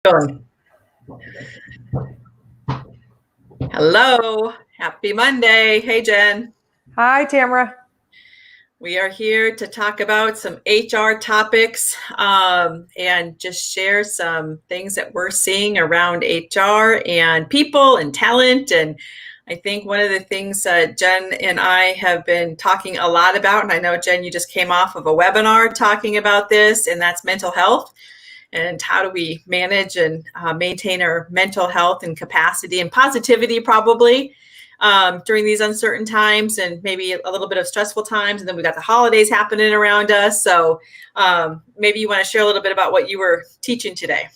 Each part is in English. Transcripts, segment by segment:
Going. Hello, happy Monday. Hey, Jen. Hi, Tamera. We are here to talk about some HR topics and just share some things that we're seeing around HR and people and talent. And I think one of the things Jen and I have been talking a lot about, and I know, Jen, you just came off of a webinar talking about this, and that's mental health. And how do we manage and maintain our mental health and capacity and positivity probably during these uncertain times and maybe a little bit of stressful times. And then we got the holidays happening around us. So maybe you want to share a little bit about what you were teaching today.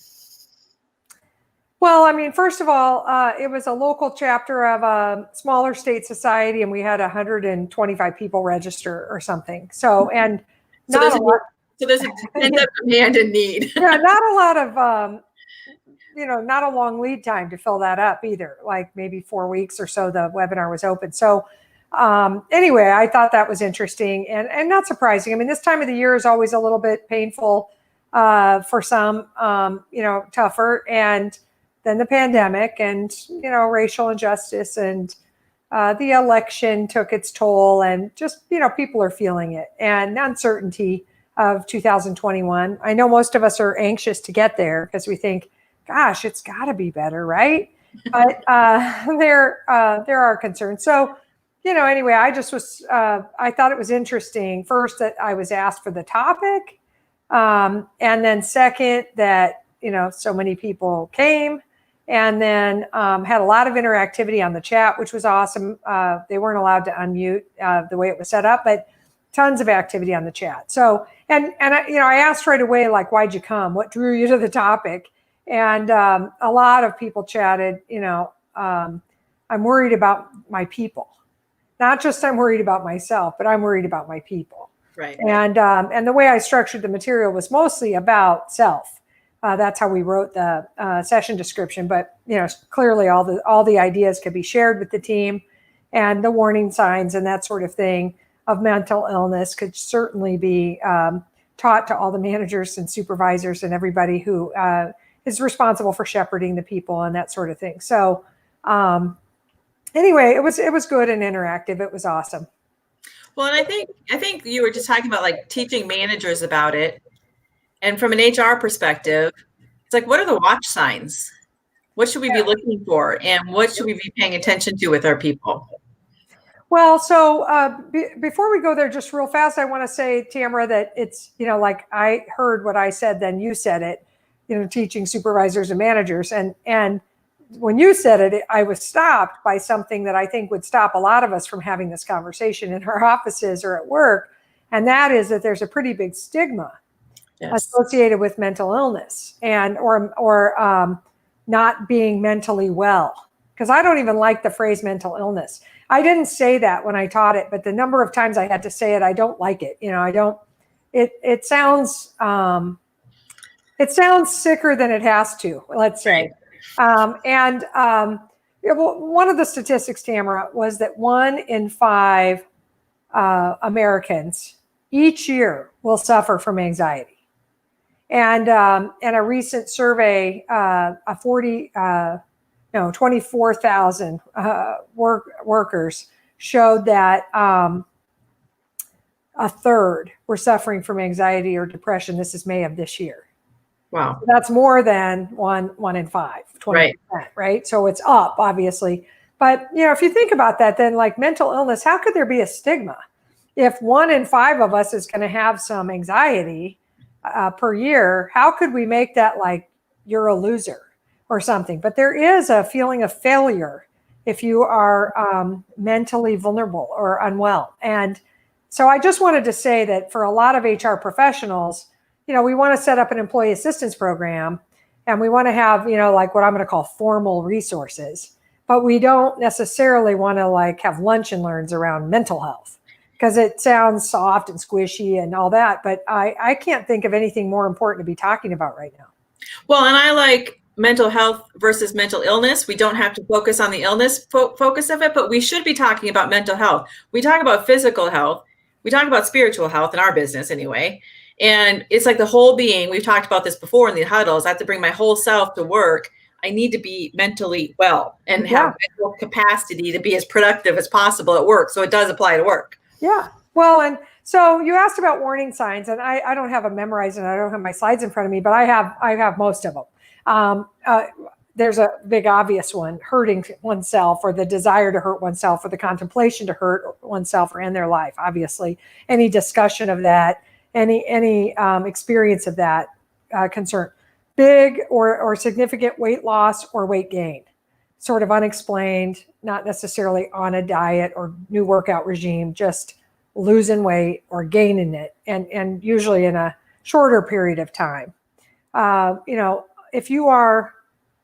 Well, I mean, first of all, it was a local chapter of a smaller state society, and we had 125 people register or something. So, and so not a lot. So there's a pent-up demand and need. Yeah, not a lot of, not a long lead time to fill that up either, like maybe 4 weeks or so the webinar was open. So anyway, I thought that was interesting and not surprising. I mean, this time of the year is always a little bit painful for some, tougher. And then the pandemic and, racial injustice and the election took its toll, and just, people are feeling it, and uncertainty of 2021. I know most of us are anxious to get there because we think, gosh, it's got to be better, right? But there are concerns. So, anyway, I just was, I thought it was interesting, first, that I was asked for the topic. And then second, that, so many people came, and then had a lot of interactivity on the chat, which was awesome. They weren't allowed to unmute the way it was set up, but tons of activity on the chat. So, and I asked right away, like, why'd you come? What drew you to the topic? And a lot of people chatted, I'm worried about my people. Not just I'm worried about myself, but I'm worried about my people. Right. And the way I structured the material was mostly about self. That's how we wrote the session description. But, clearly all the ideas could be shared with the team, and the warning signs and that sort of thing of mental illness could certainly be taught to all the managers and supervisors and everybody who is responsible for shepherding the people and that sort of thing. So anyway, it was good and interactive. It was awesome. Well, and I think you were just talking about like teaching managers about it. And from an HR perspective, it's like, what are the watch signs? What should we be looking for? And what should we be paying attention to with our people? Well, so before we go there, just real fast, I want to say, Tamera, that it's, like I heard what I said, then you said it, teaching supervisors and managers. And when you said it, I was stopped by something that I think would stop a lot of us from having this conversation in our offices or at work. And that is that there's a pretty big stigma associated with mental illness and or not being mentally well. Because I don't even like the phrase mental illness. I didn't say that when I taught it, but the number of times I had to say it, I don't like it. I don't. It sounds sicker than it has to. Let's say. Right. One of the statistics, Tamera, was that 1 in 5 Americans each year will suffer from anxiety. And a recent survey, 24,000 workers showed that a third were suffering from anxiety or depression. This is May of this year. Wow. So that's more than one in 5, 20%, right? So it's up, obviously. But, if you think about that, then like mental illness, how could there be a stigma? If 1 in 5 of us is going to have some anxiety per year, how could we make that like you're a loser or something? But there is a feeling of failure if you are mentally vulnerable or unwell. And so I just wanted to say that for a lot of HR professionals, we want to set up an employee assistance program, and we want to have, like what I'm going to call formal resources, but we don't necessarily want to like have lunch and learns around mental health, because it sounds soft and squishy and all that. But I can't think of anything more important to be talking about right now. Well, and I like mental health versus mental illness. We don't have to focus on the illness focus of it, but we should be talking about mental health. We talk about physical health. We talk about spiritual health in our business anyway. And it's like the whole being, we've talked about this before in the huddles, I have to bring my whole self to work. I need to be mentally well and Yeah. have mental capacity to be as productive as possible at work. So it does apply to work. Yeah. Well, and so you asked about warning signs, and I don't have them memorized, and I don't have my slides in front of me, but I have most of them. There's a big obvious one: hurting oneself, or the desire to hurt oneself, or the contemplation to hurt oneself or end their life. Obviously, any discussion of that, any experience of that concern, big or significant weight loss or weight gain, sort of unexplained, not necessarily on a diet or new workout regime, just losing weight or gaining it, and usually in a shorter period of time. If you are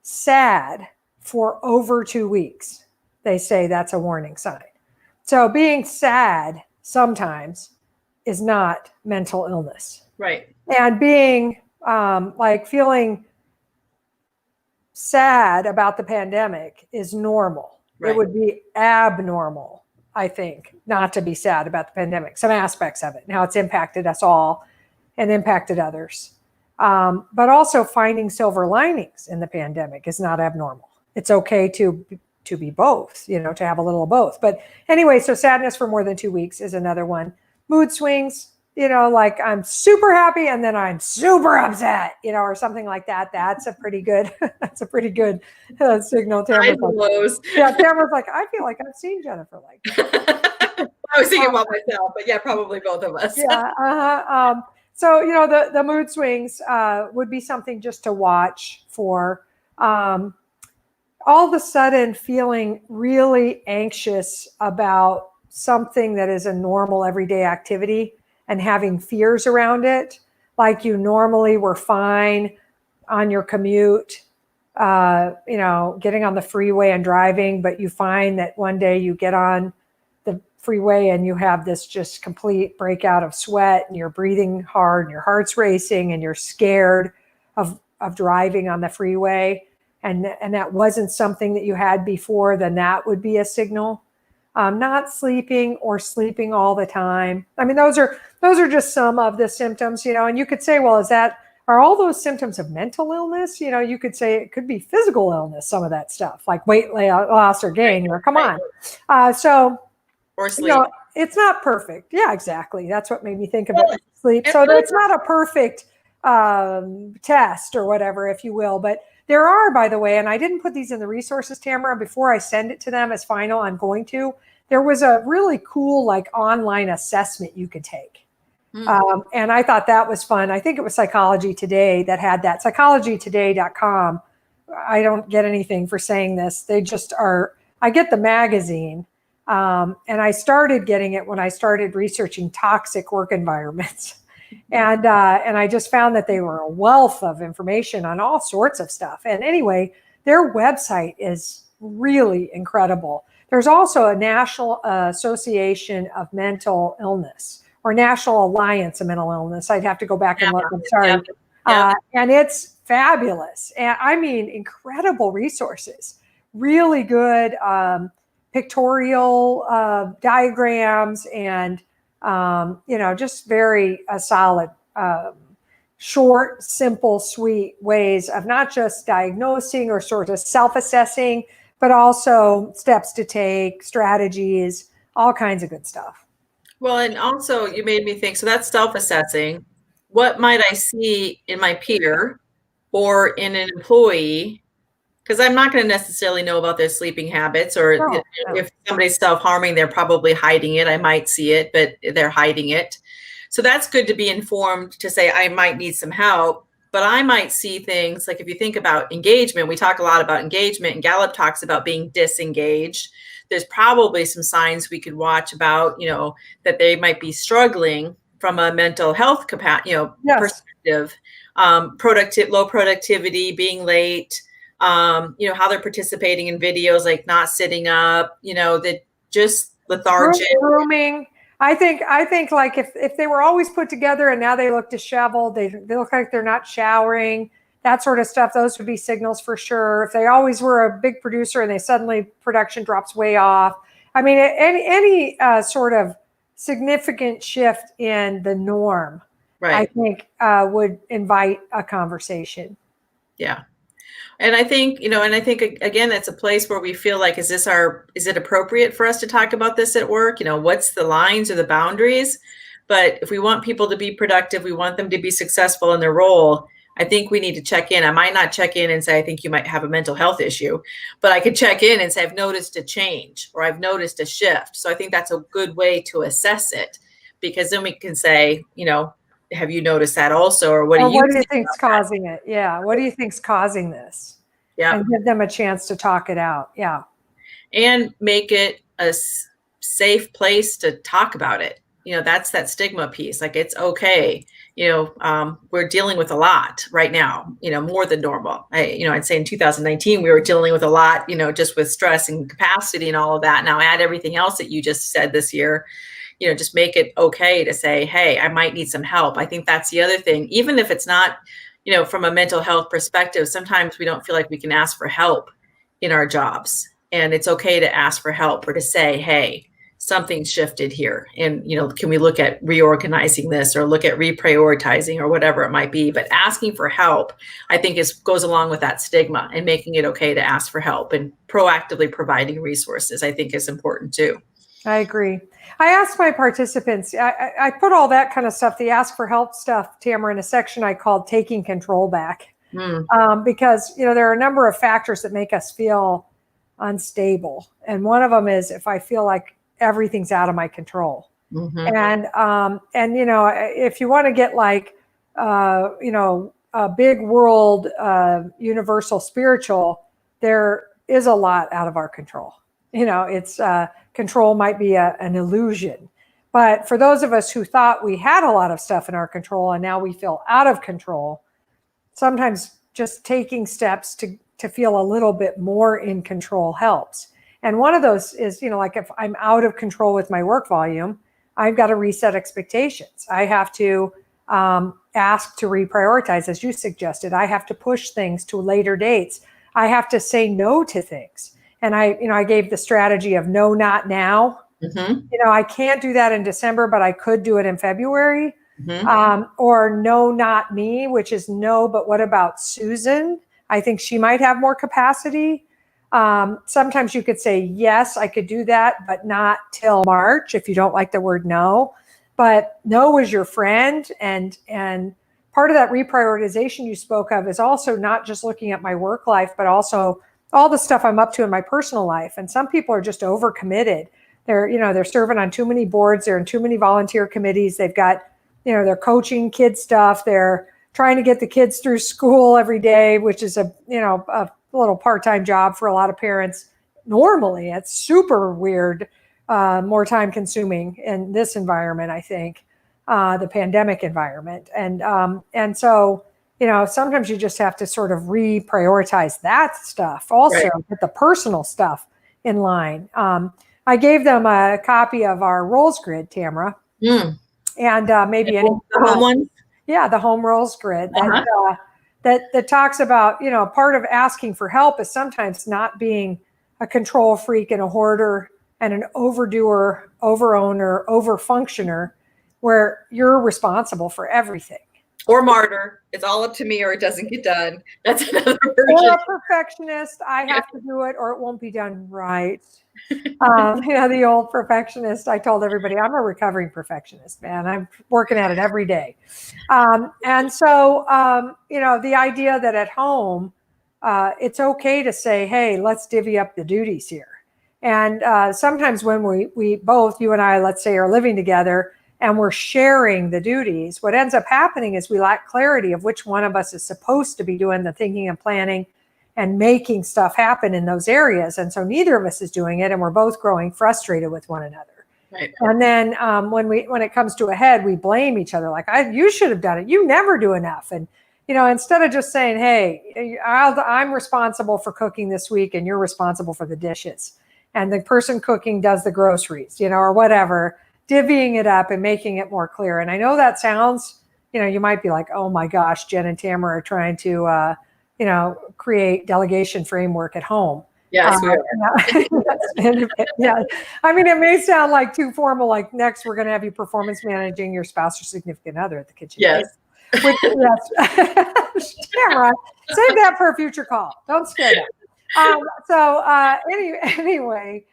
sad for over 2 weeks, they say that's a warning sign. So being sad sometimes is not mental illness. Right. And being like feeling sad about the pandemic is normal. Right. It would be abnormal, I think, not to be sad about the pandemic, some aspects of it, and how it's impacted us all and impacted others. But also finding silver linings in the pandemic is not abnormal. It's okay to be both, to have a little of both. But anyway, so sadness for more than 2 weeks is another one. Mood swings, like I'm super happy and then I'm super upset, or something like that. That's a pretty good, signal. Tamera's like, I feel like I've seen Jennifer like that. I was thinking about myself, but yeah, probably both of us. Yeah. So, the mood swings would be something just to watch for. All of a sudden feeling really anxious about something that is a normal everyday activity and having fears around it, like you normally were fine on your commute, getting on the freeway and driving, but you find that one day you get on the freeway and you have this just complete breakout of sweat and you're breathing hard and your heart's racing and you're scared of driving on the freeway. And that wasn't something that you had before, then that would be a signal. Not sleeping or sleeping all the time. I mean, those are just some of the symptoms, and you could say, well, are all those symptoms of mental illness? You could say it could be physical illness, some of that stuff, like weight loss or gain, come on. Or sleep. It's not perfect. Yeah, exactly. That's what made me think of it, sleep. So it's not a perfect test or whatever, if you will, but there are, by the way, and I didn't put these in the resources, Tamera, before I send it to them as final, I'm going to. There was a really cool online assessment you could take. And I thought that was fun. I think it was Psychology Today that had that. Psychologytoday.com. I don't get anything for saying this. They just are, I get the magazine. And I started getting it when I started researching toxic work environments. And I just found that they were a wealth of information on all sorts of stuff. And anyway, their website is really incredible. There's also a National Association of Mental Illness, or National Alliance of Mental Illness. I'd have to go back and look. I'm sorry. And it's fabulous. And I mean, incredible resources, really good pictorial diagrams, and just very solid, short, simple, sweet ways of not just diagnosing or sort of self-assessing, but also steps to take, strategies, all kinds of good stuff. Well, and also you made me think, so that's self-assessing. What might I see in my peer or in an employee? Because I'm not going to necessarily know about their sleeping habits, or if somebody's self-harming, they're probably hiding it. I might see it, but they're hiding it. So that's good to be informed to say, I might need some help, but I might see things like, if you think about engagement, we talk a lot about engagement, and Gallup talks about being disengaged. There's probably some signs we could watch about, that they might be struggling from a mental health perspective, low productivity, being late, how they're participating in videos, like not sitting up, that just lethargic. Grooming. I think like if they were always put together and now they look disheveled, they look like they're not showering, that sort of stuff, those would be signals for sure. If they always were a big producer and they suddenly production drops way off. I mean, any sort of significant shift in the norm I Right. think would invite a conversation. Yeah. And I think, and I think again, that's a place where we feel like, is it appropriate for us to talk about this at work? What's the lines or the boundaries? But if we want people to be productive, we want them to be successful in their role. I think we need to check in. I might not check in and say, I think you might have a mental health issue, but I could check in and say, I've noticed a change or I've noticed a shift. So I think that's a good way to assess it, because then we can say, have you noticed that also? Or what do Or you what do you think think's about that? causing it? Yeah. What do you think's causing this? Yeah. And give them a chance to talk it out. Yeah. And make it a safe place to talk about it. That's that stigma piece. Like, it's okay. We're dealing with a lot right now, more than normal. I'd say in 2019, we were dealing with a lot, just with stress and capacity and all of that. Now add everything else that you just said this year, just make it okay to say, hey, I might need some help. I think that's the other thing. Even if it's not, from a mental health perspective, sometimes we don't feel like we can ask for help in our jobs. And it's okay to ask for help or to say, hey, something shifted here. And, can we look at reorganizing this or look at reprioritizing or whatever it might be? But asking for help, I think, goes along with that stigma, and making it okay to ask for help and proactively providing resources, I think, is important too. I agree. I asked my participants, I put all that kind of stuff, the ask for help stuff, Tamera, in a section I called Taking Control Back. Because, there are a number of factors that make us feel unstable. And one of them is if I feel like everything's out of my control. Mm-hmm. And if you want to get like, a big world, universal spiritual, there is a lot out of our control. It's control might be an illusion. But for those of us who thought we had a lot of stuff in our control and now we feel out of control, sometimes just taking steps to feel a little bit more in control helps. And one of those is, like if I'm out of control with my work volume, I've got to reset expectations. I have to ask to reprioritize, as you suggested. I have to push things to later dates. I have to say no to things. And I gave the strategy of no, not now. Mm-hmm. I can't do that in December, but I could do it in February. Mm-hmm. Or no, not me, which is no, but what about Susan? I think she might have more capacity. Sometimes you could say, yes, I could do that, but not till March if you don't like the word no. But no is your friend. And part of that reprioritization you spoke of is also not just looking at my work life, but also all the stuff I'm up to in my personal life. And some people are just overcommitted. They're serving on too many boards. They're in too many volunteer committees. They've got, they're coaching kids stuff. They're trying to get the kids through school every day, which is a little part-time job for a lot of parents. Normally, it's super weird, more time consuming in this environment, I think, the pandemic environment. And so, sometimes you just have to sort of reprioritize that stuff also, Right. put the personal stuff in line. I gave them a copy of our roles grid, Tamera, and maybe any The home one. yeah, the home roles grid Uh-huh. that talks about, part of asking for help is sometimes not being a control freak and a hoarder and an overdoer, overowner, overfunctioner, where you're responsible for everything. Or martyr. It's all up to me or it doesn't get done. That's another Or version. a perfectionist, I have to do it or it won't be done right. The old perfectionist. I told everybody I'm a recovering perfectionist, man. I'm working at it every day. And so, the idea that at home, it's okay to say, hey, let's divvy up the duties here. And sometimes when we both, you and I, let's say, are living together and we're sharing the duties, what ends up happening is we lack clarity of which one of us is supposed to be doing the thinking and planning and making stuff happen in those areas. And so neither of us is doing it, and we're both growing frustrated with one another. Right. And then when it comes to a head, we blame each other. Like, you should have done it. You never do enough. And instead of just saying, hey, I'm responsible for cooking this week, and you're responsible for the dishes, and the person cooking does the groceries, or whatever, divvying it up and making it more clear. And I know that sounds, you might be like, oh my gosh, Jen and Tamera are trying to create delegation framework at home. Yes, we are. Yeah. I mean, it may sound like too formal, like next we're going to have you performance managing your spouse or significant other at the kitchen Yes. table. Which, yes, Tamara, save that for a future call. Don't scare them. Anyway,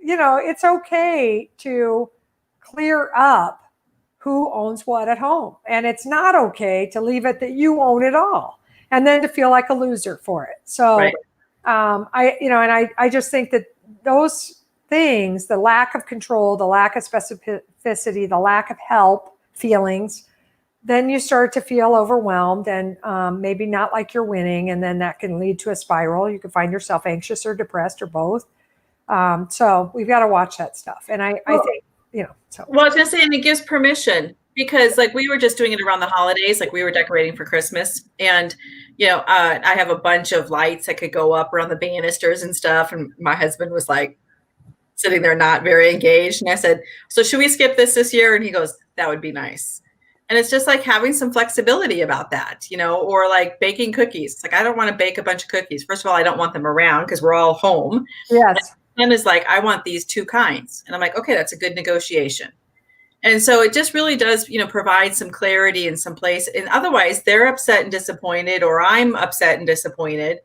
it's okay to clear up who owns what at home. And it's not okay to leave it that you own it all and then to feel like a loser for it. So Right. I just think that those things, the lack of control, the lack of specificity, the lack of help feelings, then you start to feel overwhelmed and maybe not like you're winning. And then that can lead to a spiral. You can find yourself anxious or depressed or both. So we've got to watch that stuff. And I think, so. Well, I was going to say, and it gives permission because like we were just doing it around the holidays, like we were decorating for Christmas and, I have a bunch of lights that could go up around the banisters and stuff. And my husband was like sitting there, not very engaged. And I said, so should we skip this year? And he goes, that would be nice. And it's just like having some flexibility about that, or like baking cookies. It's like, I don't want to bake a bunch of cookies. First of all, I don't want them around because we're all home. Yes. And is like, I want these 2 kinds. And I'm like, okay, that's a good negotiation. And so it just really does, provide some clarity and some place. And otherwise they're upset and disappointed, or I'm upset and disappointed.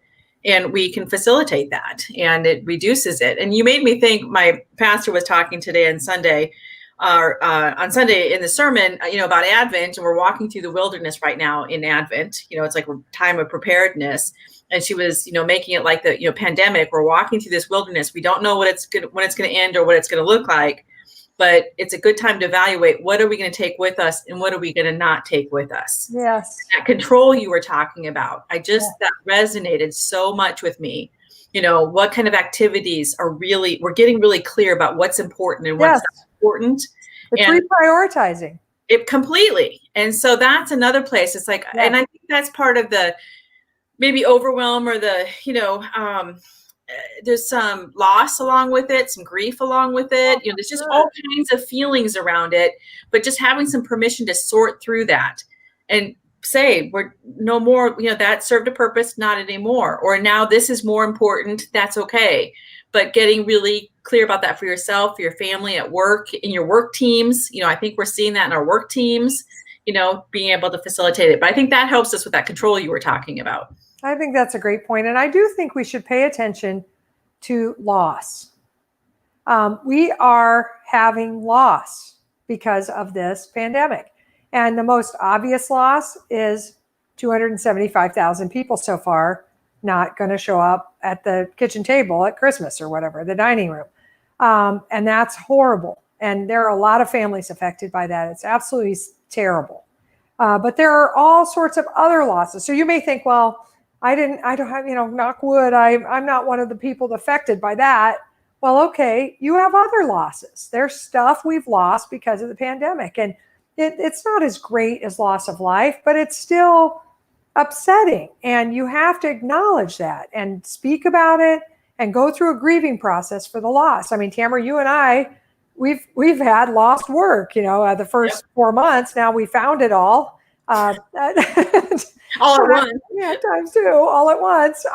And we can facilitate that and it reduces it. And you made me think, my pastor was talking today on Sunday in the sermon, about Advent, and we're walking through the wilderness right now in Advent. It's like a time of preparedness. And she was, making it like the, pandemic. We're walking through this wilderness. We don't know when it's going to end or what it's going to look like. But it's a good time to evaluate what are we going to take with us and what are we going to not take with us. Yes. That control you were talking about, that resonated so much with me. What kind of activities we're getting really clear about what's important and what's not important. It's reprioritizing. It completely. And so that's another place. It's like, and I think that's part of the maybe overwhelm or the, there's some loss along with it, some grief along with it. There's just all kinds of feelings around it, but just having some permission to sort through that and say, we're no more, that served a purpose, not anymore. Or now this is more important. That's okay. But getting really clear about that for yourself, for your family, at work, in your work teams. I think we're seeing that in our work teams, being able to facilitate it. But I think that helps us with that control you were talking about. I think that's a great point. And I do think we should pay attention to loss. We are having loss because of this pandemic. And the most obvious loss is 275,000 people so far not going to show up at the kitchen table at Christmas or whatever, the dining room. And that's horrible. And there are a lot of families affected by that. It's absolutely terrible. But there are all sorts of other losses. So you may think, well, I don't have, knock wood, I'm not one of the people affected by that. Well, okay, you have other losses. There's stuff we've lost because of the pandemic. And it's not as great as loss of life, but it's still upsetting. And you have to acknowledge that and speak about it and go through a grieving process for the loss. I mean, Tamara, you and I, we've had lost work, the first 4 months. Now we found it all. All at once. Yeah, times 2, all at once.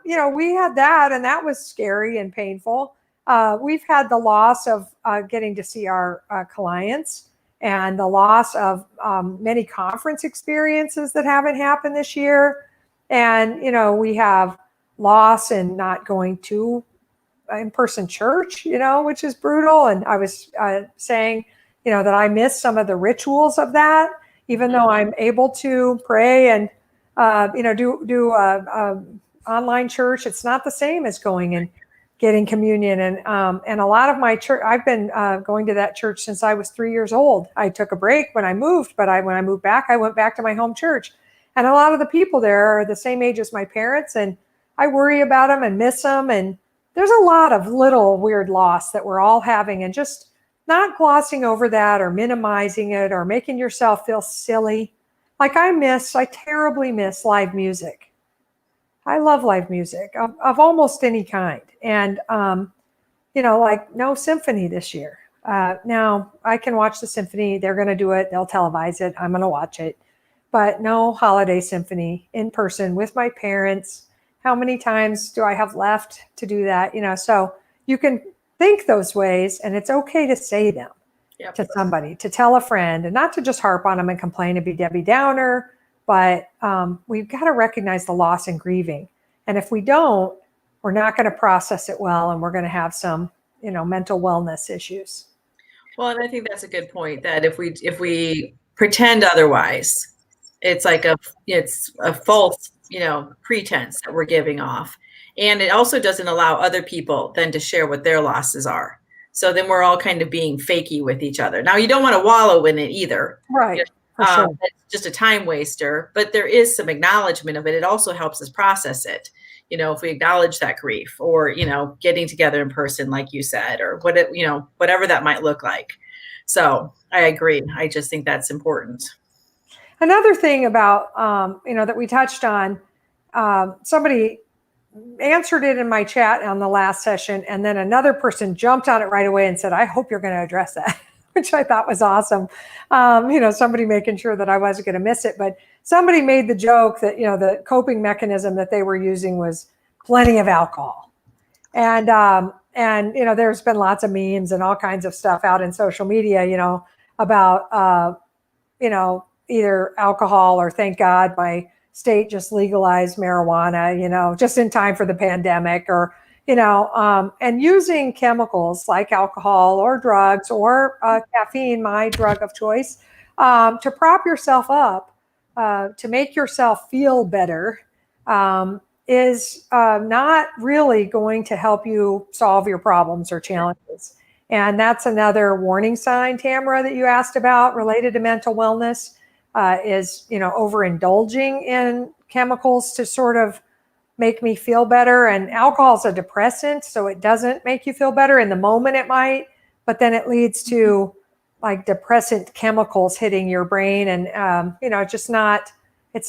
We had that, and that was scary and painful. We've had the loss of getting to see our clients and the loss of many conference experiences that haven't happened this year. And, we have loss in not going to in-person church, which is brutal. And I was saying, that I miss some of the rituals of that, even though I'm able to pray and, do online church. It's not the same as going and getting communion. And a lot of my church, I've been going to that church since I was 3 years old. I took a break when I moved, but when I moved back, I went back to my home church. And a lot of the people there are the same age as my parents. And I worry about them and miss them. And there's a lot of little weird loss that we're all having, and just not glossing over that or minimizing it or making yourself feel silly. Like I terribly miss live music. I love live music of almost any kind. And, like no symphony this year. Now I can watch the symphony. They're going to do it. They'll televise it. I'm going to watch it. but no holiday symphony in person with my parents. How many times do I have left to do that? So you can think those ways, and it's okay to say them to somebody, to tell a friend, and not to just harp on them and complain and be Debbie Downer. But we've got to recognize the loss and grieving. And if we don't, we're not going to process it well, and we're going to have some, mental wellness issues. Well, and I think that's a good point, that if we pretend otherwise, it's like it's a false, pretense that we're giving off. And it also doesn't allow other people then to share what their losses are. So then we're all kind of being fakey with each other. Now, you don't want to wallow in it either. Right. For sure. It's just a time waster, but there is some acknowledgement of it. It also helps us process it. If we acknowledge that grief, or, getting together in person, like you said, or whatever that might look like. So I agree. I just think that's important. Another thing about, that we touched on, somebody answered it in my chat on the last session, and then another person jumped on it right away and said, I hope you're going to address that, which I thought was awesome. Somebody making sure that I wasn't going to miss it. But somebody made the joke that, the coping mechanism that they were using was plenty of alcohol. And there's been lots of memes and all kinds of stuff out in social media, about, either alcohol or, thank God, my state just legalized marijuana, just in time for the pandemic, or, and using chemicals like alcohol or drugs or caffeine, my drug of choice, to prop yourself up, to make yourself feel better, is not really going to help you solve your problems or challenges. And that's another warning sign, Tamera, that you asked about related to mental wellness. Is, overindulging in chemicals to sort of make me feel better. And alcohol is a depressant, so it doesn't make you feel better. In the moment it might, but then it leads to like depressant chemicals hitting your brain. And, it's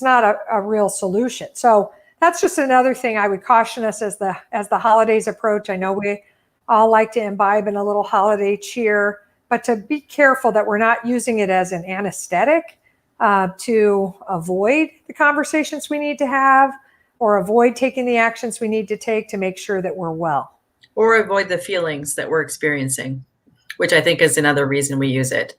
not a real solution. So that's just another thing I would caution us as the holidays approach. I know we all like to imbibe in a little holiday cheer, but to be careful that we're not using it as an anesthetic, to avoid the conversations we need to have, or avoid taking the actions we need to take to make sure that we're well. Or avoid the feelings that we're experiencing, which I think is another reason we use it.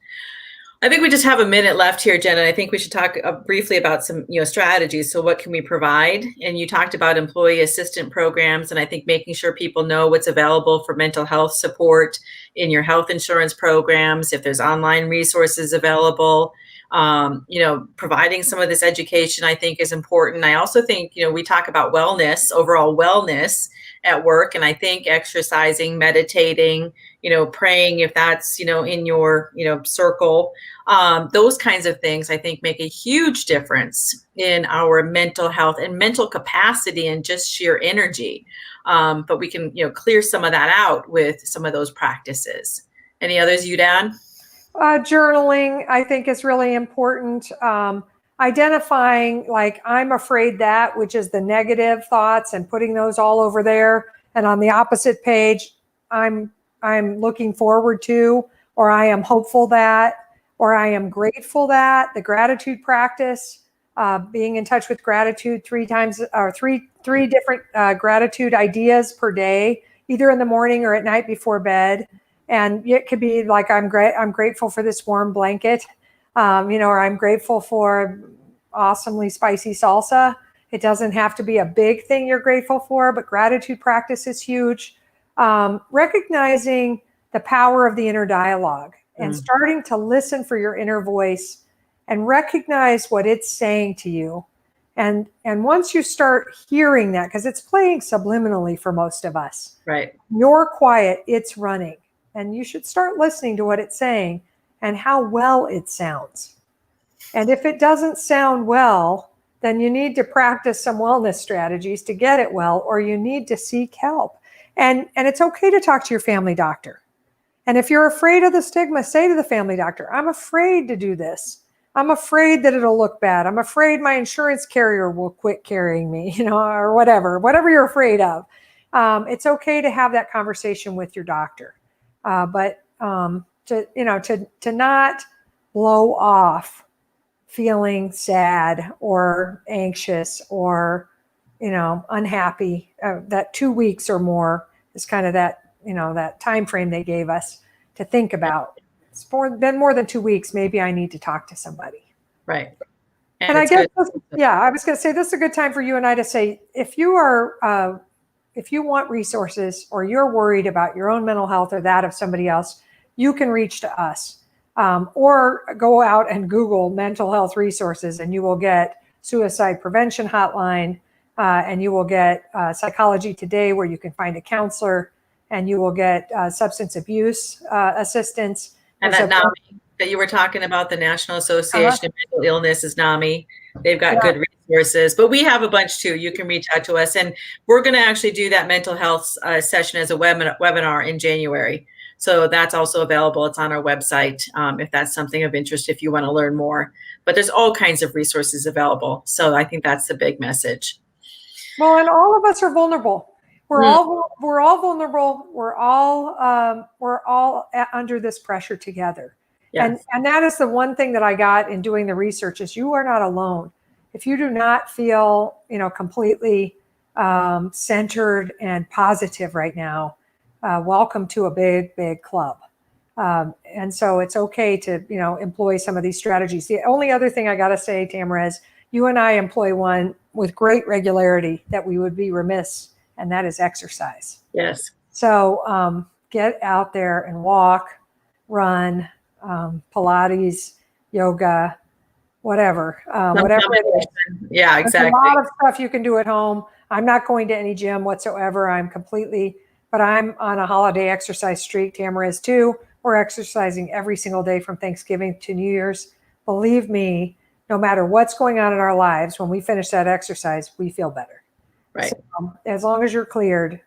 I think we just have a minute left here, Jen, and I think we should talk briefly about some, strategies. So what can we provide? And you talked about employee assistant programs, and I think making sure people know what's available for mental health support in your health insurance programs, if there's online resources available. Providing some of this education, I think, is important. I also think, we talk about wellness, overall wellness at work. And I think exercising, meditating, praying, if that's, in your, circle, those kinds of things, I think, make a huge difference in our mental health and mental capacity and just sheer energy. But we can, clear some of that out with some of those practices. Any others you'd add? Journaling, I think, is really important. Identifying, like, I'm afraid that, which is the negative thoughts, and putting those all over there. And on the opposite page, I'm looking forward to, or I am hopeful that, or I am grateful that. The gratitude practice, being in touch with gratitude three different gratitude ideas per day, either in the morning or at night before bed. And it could be like, I'm grateful for this warm blanket, or I'm grateful for awesomely spicy salsa. It doesn't have to be a big thing you're grateful for, but gratitude practice is huge. Recognizing the power of the inner dialogue and starting to listen for your inner voice and recognize what it's saying to you. And once you start hearing that, because it's playing subliminally for most of us, right? You're quiet, it's running. And you should start listening to what it's saying and how well it sounds. And if it doesn't sound well, then you need to practice some wellness strategies to get it well, or you need to seek help. And it's okay to talk to your family doctor. And if you're afraid of the stigma, say to the family doctor, I'm afraid to do this. I'm afraid that it'll look bad. I'm afraid my insurance carrier will quit carrying me, or whatever you're afraid of. It's okay to have that conversation with your doctor. But to not blow off feeling sad or anxious or, unhappy, that 2 weeks or more is kind of that, that time frame they gave us to think about. It's been more than 2 weeks. Maybe I need to talk to somebody. Right. And I it's guess, good. I was going to say this is a good time for you and I to say, if you want resources or you're worried about your own mental health or that of somebody else, you can reach to us. Or go out and Google mental health resources, and you will get suicide prevention hotline, and you will get Psychology Today, where you can find a counselor, and you will get substance abuse assistance. And that NAMI that you were talking about, the National Association of Mental Illness, is NAMI. They've got good resources, but we have a bunch too. You can reach out to us, and we're going to actually do that mental health session as a webinar in January. So that's also available. It's on our website if that's something of interest, if you want to learn more. But there's all kinds of resources available. So I think that's the big message. Well, and all of us are vulnerable. We're all vulnerable. We're all under this pressure together. Yes. And that is the one thing that I got in doing the research is you are not alone. If you do not feel, completely centered and positive right now, welcome to a big, big club. And so it's okay to, employ some of these strategies. The only other thing I got to say, Tamera, is you and I employ one with great regularity that we would be remiss, and that is exercise. Yes. So get out there and walk, run, Pilates, yoga, whatever it is. Yeah, exactly. There's a lot of stuff you can do at home. I'm not going to any gym whatsoever. But I'm on a holiday exercise streak. Tamera is too. We're exercising every single day from Thanksgiving to New Year's. Believe me, no matter what's going on in our lives, when we finish that exercise, we feel better. Right. So, as long as you're cleared,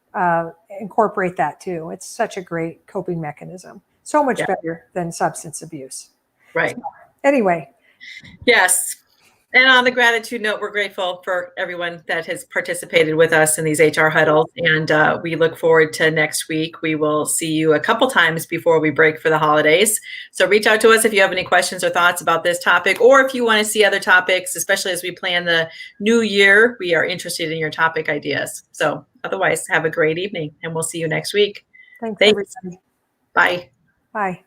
incorporate that too. It's such a great coping mechanism. So much better than substance abuse. Right. So, anyway. Yes. And on the gratitude note, we're grateful for everyone that has participated with us in these HR huddles. And we look forward to next week. We will see you a couple times before we break for the holidays. So reach out to us if you have any questions or thoughts about this topic, or if you want to see other topics, especially as we plan the new year. We are interested in your topic ideas. So otherwise, have a great evening, and we'll see you next week. Thanks. Everybody. Bye. Bye.